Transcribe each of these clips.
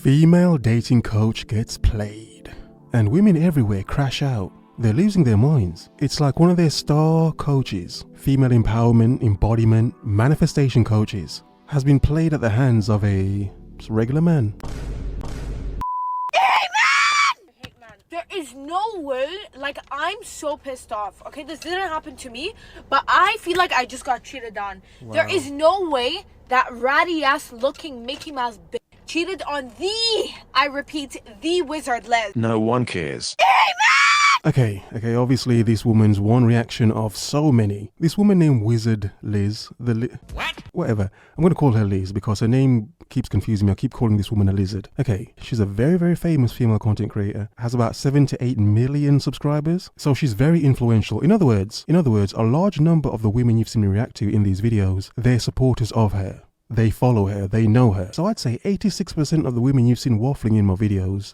Female dating coach gets played, and women everywhere crash out. They're losing their minds. It's like one of their star coaches, female empowerment, embodiment, manifestation coaches, has been played at the hands of a regular man. There is no way, like, I'm so pissed off. Okay, this didn't happen to me, but I feel like I just got cheated on. Wow. There is no way that ratty ass looking Mickey Mouse bitch cheated on I repeat, the wizard Liz. No one cares. Okay, obviously this woman's one reaction of so many. This woman named Wizard Liz, whatever. I'm going to call her Liz because her name keeps confusing me. I keep calling this woman a lizard. Okay, she's a very, very famous female content creator. Has about 7 to 8 million subscribers. So she's very influential. In other words, a large number of the women you've seen me react to in these videos, they're supporters of her. They follow her, they know her. So I'd say 86% of the women you've seen waffling in my videos,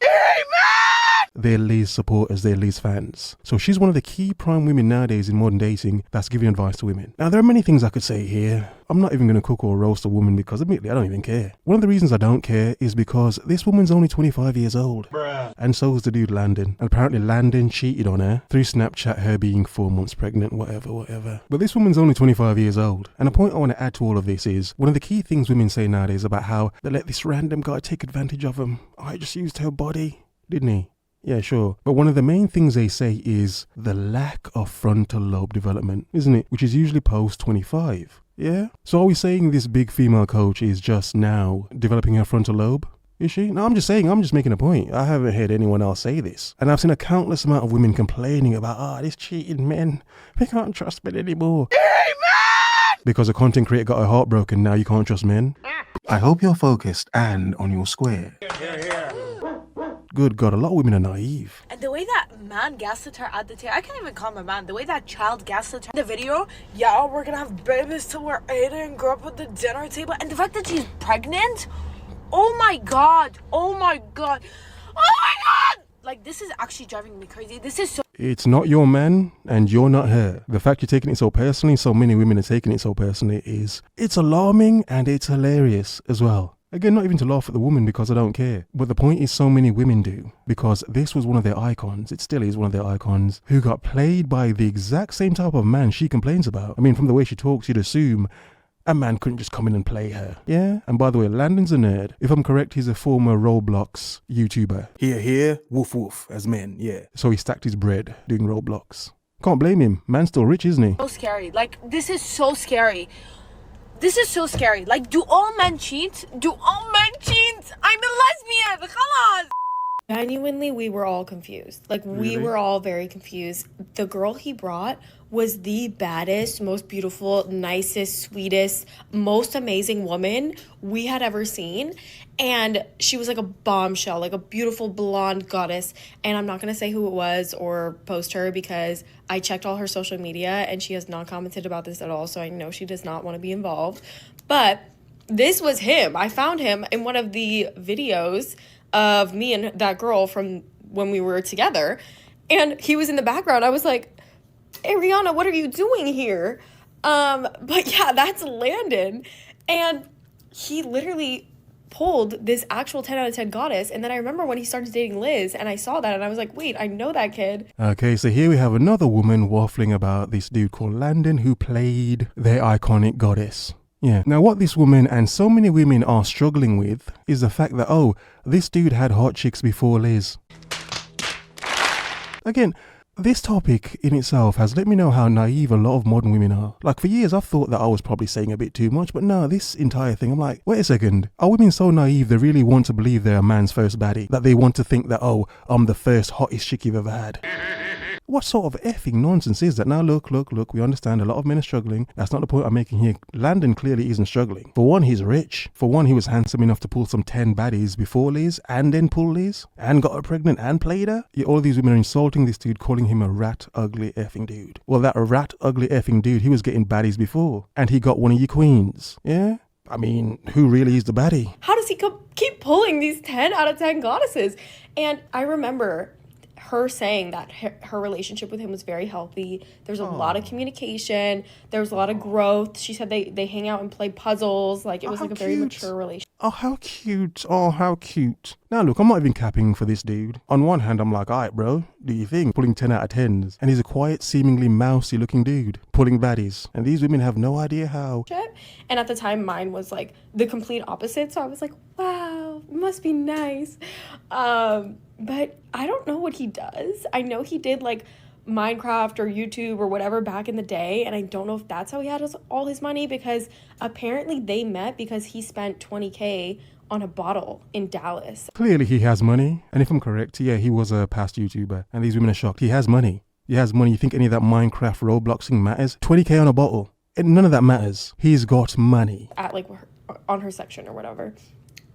they're Liz supporters, they're Liz fans. So she's one of the key prime women nowadays in modern dating that's giving advice to women. Now there are many things I could say here. I'm not even going to cook or roast a woman because admittedly I don't even care. One of the reasons I don't care is because this woman's only 25 years old. Bruh. And so is the dude Landon. And apparently Landon cheated on her through Snapchat, her being 4 months pregnant, whatever. But this woman's only 25 years old. And a point I want to add to all of this is one of the key things women say nowadays about how they let this random guy take advantage of them. Oh, I just used her body, didn't he? Yeah, sure. But one of the main things they say is the lack of frontal lobe development, isn't it? Which is usually post 25. Yeah? So are we saying this big female coach is just now developing her frontal lobe? Is she? No, I'm just making a point. I haven't heard anyone else say this. And I've seen a countless amount of women complaining about, this cheating men, they can't trust men anymore. Because a content creator got her heart broken, now you can't trust men? I hope you're focused and on your square. Good God, a lot of women are naive. And the way that man gaslit her at the table, I can't even call him a man. The way that child gaslit her in the video, yeah, we're gonna have babies till we're 8 and grow up at the dinner table. And the fact that she's pregnant, oh my God. Like, this is actually driving me crazy. This is so... It's not your man and you're not her. The fact you're taking it so personally, so many women are taking it so personally it's alarming and it's hilarious as well. Again, not even to laugh at the woman because I don't care. But the point is so many women do. Because this was one of their icons. It still is one of their icons. Who got played by the exact same type of man she complains about. I mean, from the way she talks, you'd assume a man couldn't just come in and play her. Yeah? And by the way, Landon's a nerd. If I'm correct, he's a former Roblox YouTuber. Here, woof, as men, yeah. So he stacked his bread doing Roblox. Can't blame him. Man's still rich, isn't he? So scary. Like, this is so scary. This is so scary. Like, do all men cheat? I'm a lesbian. Come on. Genuinely, we were all confused. Like, we were all very confused. The girl he brought was the baddest, most beautiful, nicest, sweetest, most amazing woman we had ever seen. And she was like a bombshell, like a beautiful blonde goddess. And I'm not going to say who it was or post her because I checked all her social media and she has not commented about this at all. So I know she does not want to be involved. But this was him. I found him in one of the videos of me and that girl from when we were together. And he was in the background. I was like, hey, Rihanna, what are you doing here? But yeah, that's Landon. And he literally pulled this actual 10 out of 10 goddess. And then I remember when he started dating Liz and I saw that and I was like, wait, I know that kid. Okay, so here we have another woman waffling about this dude called Landon who played their iconic goddess. Yeah. Now what this woman and so many women are struggling with is the fact that, this dude had hot chicks before Liz. Again, this topic in itself has let me know how naive a lot of modern women are. Like, for years I've thought that I was probably saying a bit too much, but no, this entire thing, I'm like, wait a second, are women so naive they really want to believe they're a man's first baddie? That they want to think that, I'm the first hottest chick you've ever had? What sort of effing nonsense is that? Now look, we understand a lot of men are struggling. That's not the point I'm making here. Landon clearly isn't struggling. For one, he's rich. For one, he was handsome enough to pull some 10 baddies before Liz and then pull Liz and got her pregnant and played her. Yet all these women are insulting this dude, calling him a rat ugly effing dude. Well, that rat ugly effing dude, he was getting baddies before and he got one of your queens. Yeah? I mean, who really is the baddie? How does he keep pulling these 10 out of 10 goddesses? And I remember her saying that her relationship with him was very healthy. There's a lot of communication. There was a lot of growth. She said they hang out and play puzzles. Like, it was like a very mature relationship. Oh, how cute. Oh, how cute. Now, look, I'm not even capping for this dude. On one hand, I'm like, alright, bro, do you think? Pulling 10 out of 10s. And he's a quiet, seemingly mousy looking dude, pulling baddies. And these women have no idea how. And at the time, mine was like the complete opposite. So I was like, wow, must be nice. But I don't know what he does. I know he did like Minecraft or YouTube or whatever back in the day, and I don't know if that's how he had all his money, because apparently they met because he spent $20K on a bottle in Dallas. Clearly he has money, and if I'm correct, yeah, he was a past YouTuber, and these women are shocked. He has money. He has money. You think any of that Minecraft Robloxing matters? 20K on a bottle. None of that matters. He's got money. At like on her section or whatever.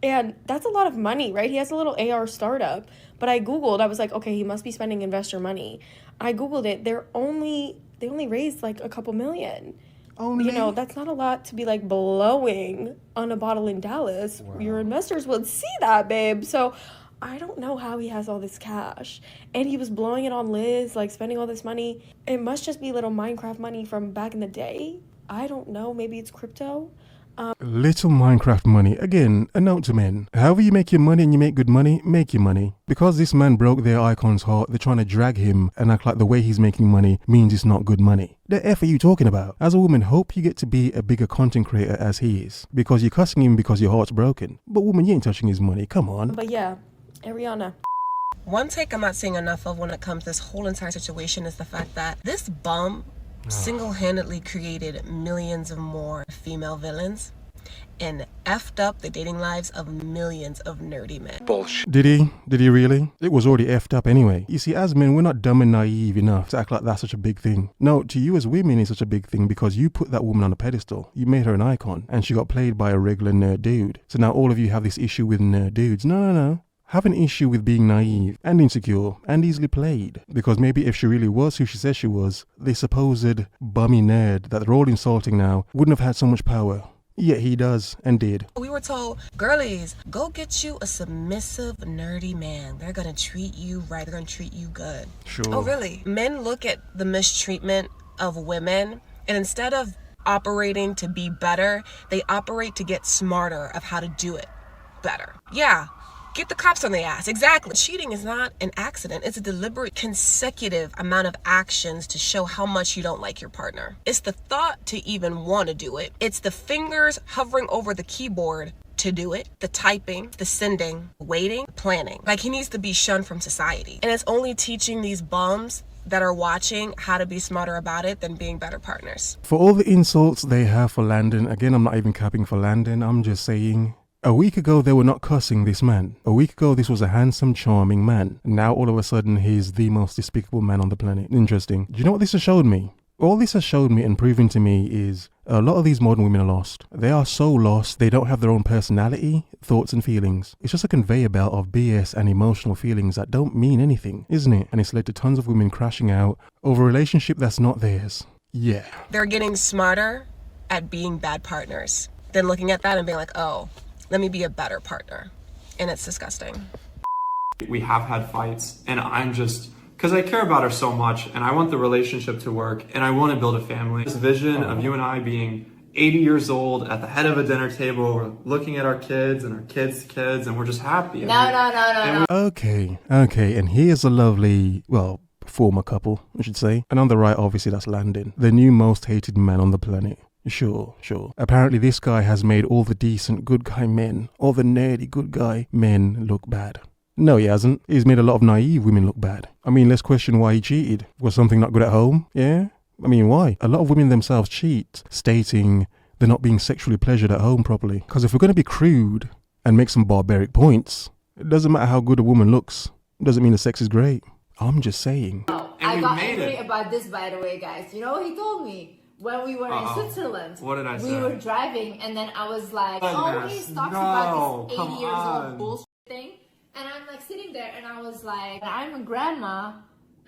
And that's a lot of money, right? He has a little AR startup. But I Googled, I was like, okay, he must be spending investor money. I Googled it. They only raised like a couple million. Only? You know, that's not a lot to be like blowing on a bottle in Dallas. Wow. Your investors would see that, babe. So I don't know how he has all this cash. And he was blowing it on Liz, like spending all this money. It must just be little Minecraft money from back in the day. I don't know. Maybe it's crypto. Little Minecraft money. Again, a note to men. However you make your money and you make good money, make your money. Because this man broke their icon's heart, they're trying to drag him and act like the way he's making money means it's not good money. The F are you talking about? As a woman, hope you get to be a bigger content creator as he is. Because you're cussing him because your heart's broken. But woman, you ain't touching his money. Come on. But yeah, Ariana. One take I'm not seeing enough of when it comes to this whole entire situation is the fact that this bum single-handedly created millions of more female villains and effed up the dating lives of millions of nerdy men. Bullshit. Did he? Did he really? It was already effed up anyway. You see, as men, we're not dumb and naive enough to act like that's such a big thing. No, to you as women, it's such a big thing because you put that woman on a pedestal. You made her an icon, and she got played by a regular nerd dude. So now all of you have this issue with nerd dudes. No. Have an issue with being naive and insecure and easily played. Because maybe if she really was who she says she was, the supposed bummy nerd that they're all insulting now wouldn't have had so much power. Yet he does and did. We were told, girlies, go get you a submissive, nerdy man. They're gonna treat you right. They're gonna treat you good. Sure. Oh, really? Men look at the mistreatment of women, and instead of operating to be better, they operate to get smarter of how to do it better. Yeah. Get the cops on the ass. Exactly. Cheating is not an accident. It's a deliberate, consecutive amount of actions to show how much you don't like your partner. It's the thought to even want to do it. It's the fingers hovering over the keyboard to do it. The typing, the sending, waiting, planning. Like, he needs to be shunned from society. And it's only teaching these bums that are watching how to be smarter about it than being better partners. For all the insults they have for Landon, again, I'm not even capping for Landon. I'm just saying, a week ago, they were not cussing this man. A week ago, this was a handsome, charming man. Now, all of a sudden, he's the most despicable man on the planet. Interesting. Do you know what this has showed me? All this has showed me and proven to me is a lot of these modern women are lost. They are so lost, they don't have their own personality, thoughts and feelings. It's just a conveyor belt of BS and emotional feelings that don't mean anything, isn't it? And it's led to tons of women crashing out over a relationship that's not theirs. Yeah. They're getting smarter at being bad partners than looking at that and being like, oh, let me be a better partner. And it's disgusting. We have had fights, and I'm just, because I care about her so much, and I want the relationship to work, and I want to build a family. This vision of you and I being 80 years old at the head of a dinner table, we're looking at our kids and our kids' kids, and we're just happy. No. Okay, and here's a lovely, well, former couple, I should say. And on the right, obviously, that's Landon, the new most hated man on the planet. Sure. Apparently this guy has made all the decent good guy men, all the nerdy good guy men look bad. No, he hasn't. He's made a lot of naive women look bad. I mean, let's question why he cheated. Was something not good at home? Yeah? I mean, why? A lot of women themselves cheat, stating they're not being sexually pleasured at home properly. Because if we're going to be crude and make some barbaric points, it doesn't matter how good a woman looks. It doesn't mean the sex is great. I'm just saying. I got angry about this, by the way, guys. You know what he told me? When we were in Switzerland, what did I say? We were driving, and then I was like, "Oh, he's talking about this 80 years old bullshit thing," and I'm like sitting there, and I was like, "I'm a grandma.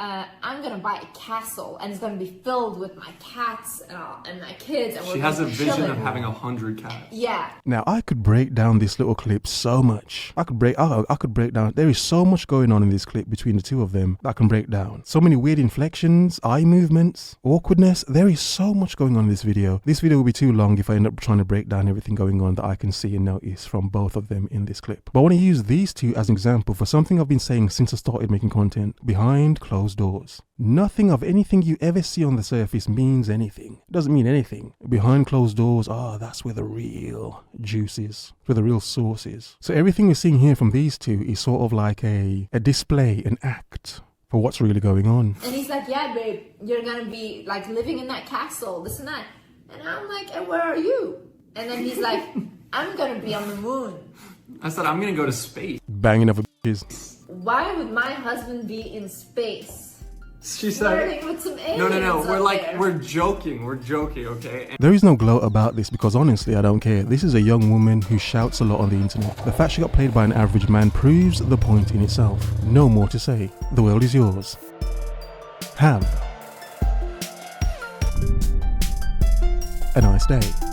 I'm gonna buy a castle and it's gonna be filled with my cats and my kids. And She has a vision of having 100 cats. Yeah. Now I could break down this little clip so much. I could break down. There is so much going on in this clip between the two of them that I can break down. So many weird inflections, eye movements, awkwardness. There is so much going on in this video. This video will be too long if I end up trying to break down everything going on that I can see and notice from both of them in this clip. But I want to use these two as an example for something I've been saying since I started making content. Behind closed doors. Nothing of anything you ever see on the surface means anything. It doesn't mean anything. Behind closed doors, that's where the real juice is, where the real source is. So everything we're seeing here from these two is sort of like a display, an act for what's really going on. And he's like, yeah, babe, you're gonna be like living in that castle, this and that. And I'm like, and where are you? And then he's like, I'm gonna be on the moon. I said, I'm gonna go to space. Banging up bitches. Why would my husband be in space? She said, Flirting with some aliens no, out there. we're joking, okay? And There is no gloat about this because honestly, I don't care. This is a young woman who shouts a lot on the internet. The fact she got played by an average man proves the point in itself. No more to say. The world is yours. Have a nice day.